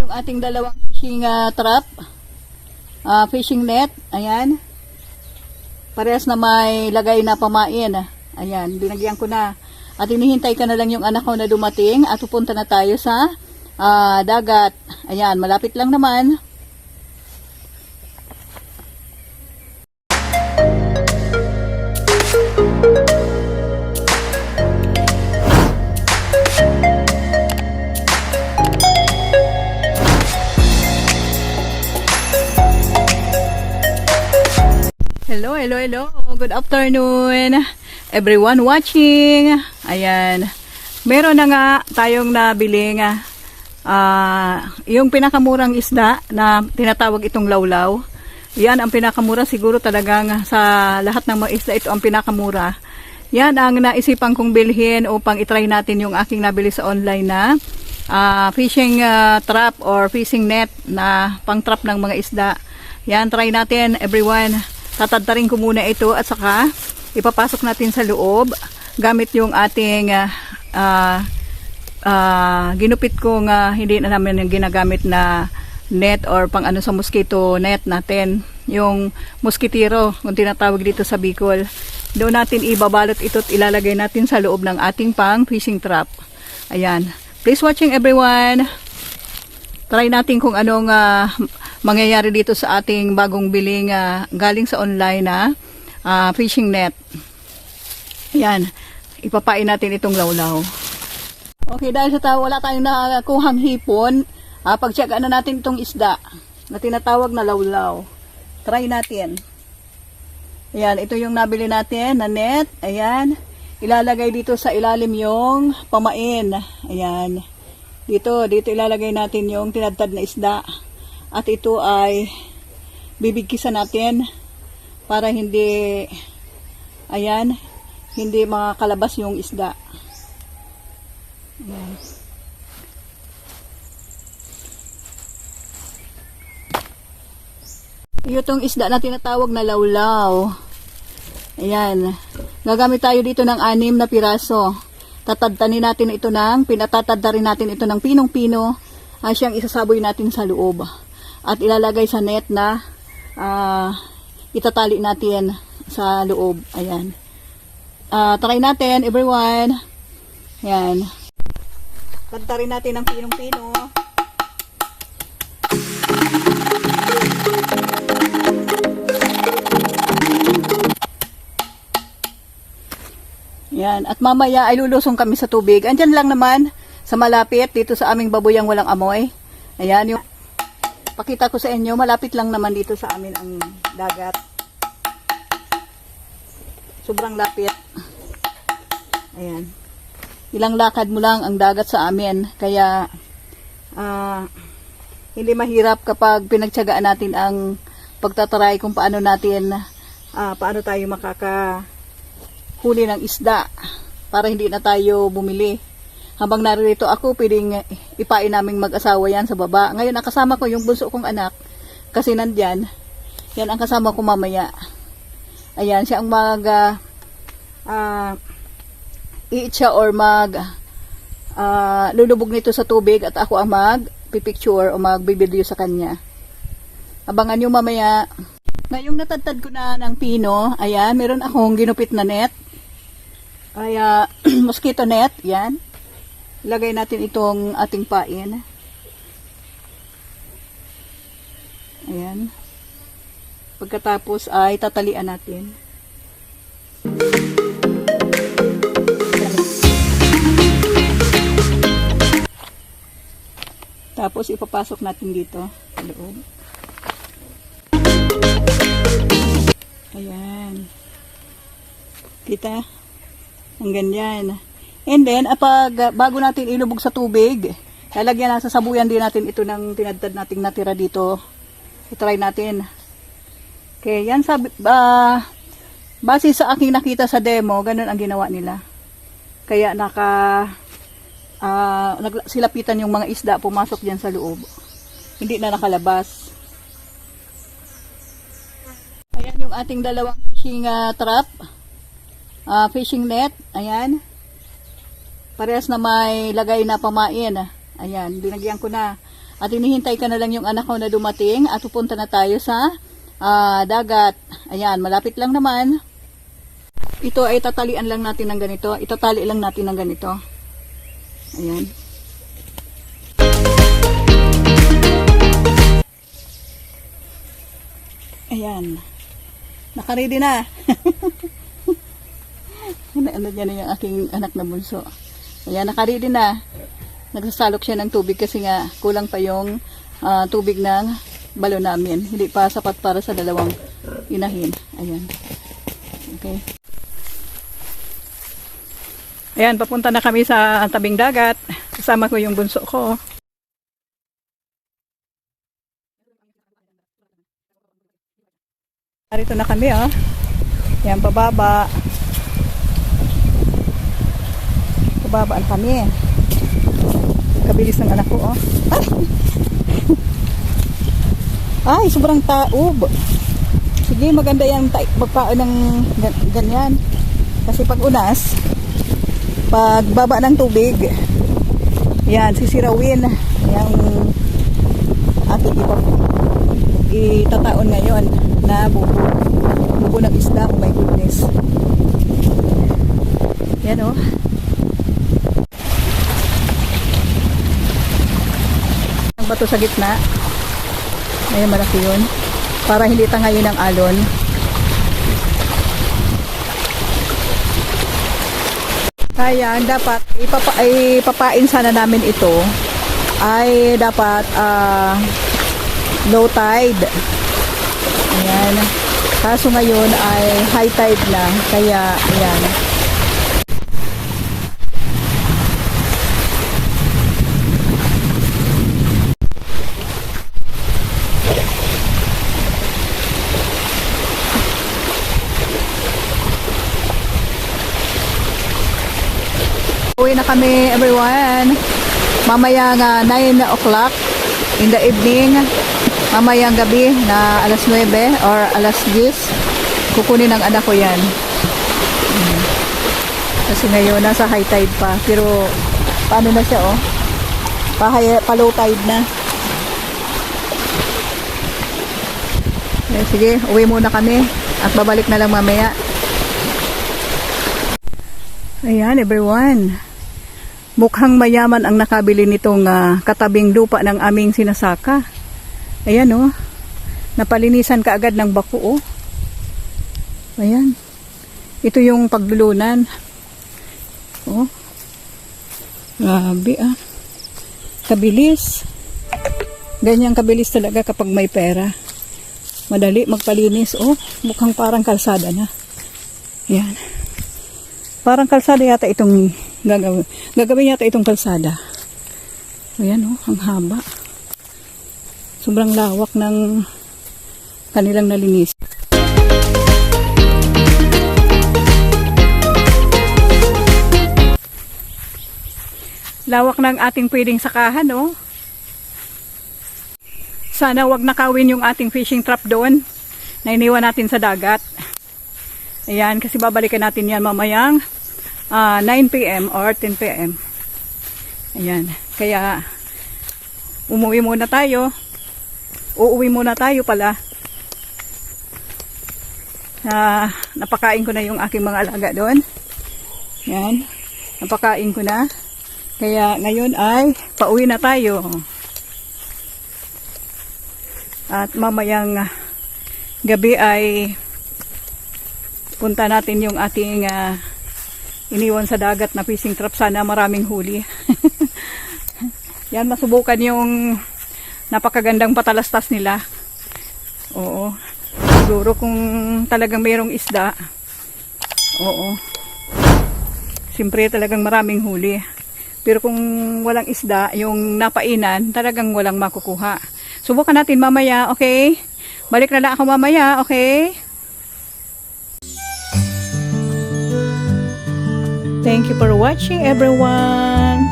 yung ating dalawang fishing trap, fishing net. Ayan. Parehas na may lagay na pamain. Ayan, binagyan ko na. At hinihintay ka na lang yung anak ko na dumating at pupunta na tayo sa dagat. Ayan, malapit lang naman. Hello. Good afternoon, everyone watching. Ayan. Meron na nga tayong nabiling yung pinakamurang isda na tinatawag itong lawlaw. Yan ang pinakamura, siguro talagang sa lahat ng mga isda ito ang pinakamura. Yan ang naisipan kong bilhin upang itry natin yung aking nabili sa online na fishing trap or fishing net na pang trap ng mga isda. Yan, try natin everyone. Tatadtarin ko muna ito at saka ipapasok natin sa loob gamit yung ating ginupit kong hindi na namin yung ginagamit na net or pang ano sa mosquito net natin, yung mosquitero kung tinatawag dito sa Bicol. Doon natin ibabalot ito at ilalagay natin sa loob ng ating pang fishing trap. Ayan, please watching everyone. Try natin kung anong mangyayari dito sa ating bagong biling galing sa online na fishing net. Ayan, ipapain natin itong lawlaw. Okay, dahil sa wala tayong nakakuhang hipon, pagtsagaan na natin itong isda na tinatawag na lawlaw. Try natin. Ayan, ito yung nabili natin na net. Ayan, ilalagay dito sa ilalim yung pamain. Ayan, dito ilalagay natin yung tinadtad na isda. At ito ay bibigkisan natin para hindi, ayan, hindi makakalabas yung isda. Ayan. Itong isda na tinatawag na lawlaw. Ayan. Gagamit tayo dito ng 6 na piraso. Tatadtanin natin ito pinatatadtarin natin ito ng pinong-pino. Siyang isasaboy natin sa loob. At ilalagay sa net na itatali natin sa loob. Ayan. Try natin, everyone. Ayan. Tadtarin natin ng pinong-pino. Ayan. At mamaya ay lulusong kami sa tubig. Andyan lang naman sa malapit dito sa aming baboyang walang amoy. Ayan yung pakita ko sa inyo, malapit lang naman dito sa amin ang dagat. Sobrang lapit. Ayan. Ilang lakad mo lang ang dagat sa amin. Kaya, hindi mahirap kapag pinagtiyagaan natin ang pagtataray kung paano tayo makakahuli ng isda para hindi na tayo bumili. Habang narito ako, pwedeng ipain naming mag-asawa yan sa baba. Ngayon, ang kasama ko yung bunso kong anak. Kasi nandyan. Yan ang kasama ko mamaya. Ayan, siya ang i-eat siya or lulubog nito sa tubig at ako ang mag-picture o mag-video sa kanya. Abangan nyo mamaya. Ngayong natadtad ko na ng pino, ayan, meron akong ginupit na net. Ay, mosquito net, yan. Ilagay natin itong ating pain. Ayan. Pagkatapos ay tatalian natin. Tapos ipapasok natin dito sa loob. Ayan. Kita? Ang ganyan. And then, bago natin ilubog sa tubig, lalagyan na sa sabuyan din natin ito ng tinadtad nating natira dito. I-try natin. Okay, yan base sa aking nakita sa demo, ganun ang ginawa nila. Kaya silapitan yung mga isda, pumasok dyan sa loob. Hindi na nakalabas. Ayan yung ating dalawang fishing trap, fishing net. Ayan. Parehas na may lagay na pamain. Ayan, binagyan ko na. At hinihintay ka na lang yung anak ko na dumating at pupunta na tayo sa dagat. Ayan, malapit lang naman. Ito ay tatalian lang natin ng ganito. Itatali lang natin ng ganito. Ayan. Ayan. Nakaready na. Ano dyan na yung aking anak na bunso. Ayan, nakaready na. Nagsasalok siya ng tubig kasi nga kulang pa yung tubig ng balon namin. Hindi pa sapat para sa dalawang inahin. Ayan. Okay. Ayan, papunta na kami sa tabing dagat. Kasama ko yung bunso ko. Narito na kami, oh. Ayan, pababa. Pababa na kami. Kabilis ng anak ko, oh. Ay, sobrang taob. Sige, maganda yan magpaon ng ganyan. Kasi pag unas, pag baba ng tubig, yan, sisirawin yung ating itataon ngayon na bubo ng isda. Oh my goodness. Yan, oh. Ang bato sa gitna. Ayan, malaki yun. Para hindi tangayin ng alon. Kaya dapat ipapain sana namin ito ay dapat low tide. Ayan. Kaso ngayon ay high tide na. Kaya ayan. Uwi na kami, everyone. Mamayang 9 o'clock in the evening. Mamayang gabi na alas 9 or alas 10. Kukunin ng anak ko yan. Kasi ngayon nasa high tide pa. Pero paano na siya, oh? Pa-low tide na. Sige, uwi muna kami. At babalik na lang mamaya. Ayan, everyone. Mukhang mayaman ang nakabili nitong katabing lupa ng aming sinasaka. Ayan, oh. Napalinisan ka agad ng bako, oh. Ayan. Ito yung paglulunan. Oh. Grabe, ah. Kabilis. Ganyang kabilis talaga kapag may pera. Madali magpalinis, oh. Mukhang parang kalsada na. Ayan. Parang kalsada yata itong gagawin yata itong kalsada. Ayan, oh, ang haba. Sobrang lawak ng kanilang nalinis. Lawak ng ating pwedeng sakahan, oh. Sana wag nakawin yung ating fishing trap doon na iniwan natin sa dagat. Ayan, kasi babalikan natin yan mamayang 9 PM or 10 PM. Ayan, kaya uuwi muna tayo pala. Napakain ko na yung aking mga alaga doon. Ayan, napakain ko na. Kaya ngayon ay pauwi na tayo. At mamayang gabi ay punta natin yung ating iniwan sa dagat na fishing trap. Sana maraming huli. Yan, masubukan yung napakagandang patalastas nila. Oo. Siguro kung talagang mayroong isda. Oo. Siyempre talagang maraming huli. Pero kung walang isda, yung napainan, talagang walang makukuha. Subukan natin mamaya, okay? Balik na lang ako mamaya, okay? Thank you for watching, everyone.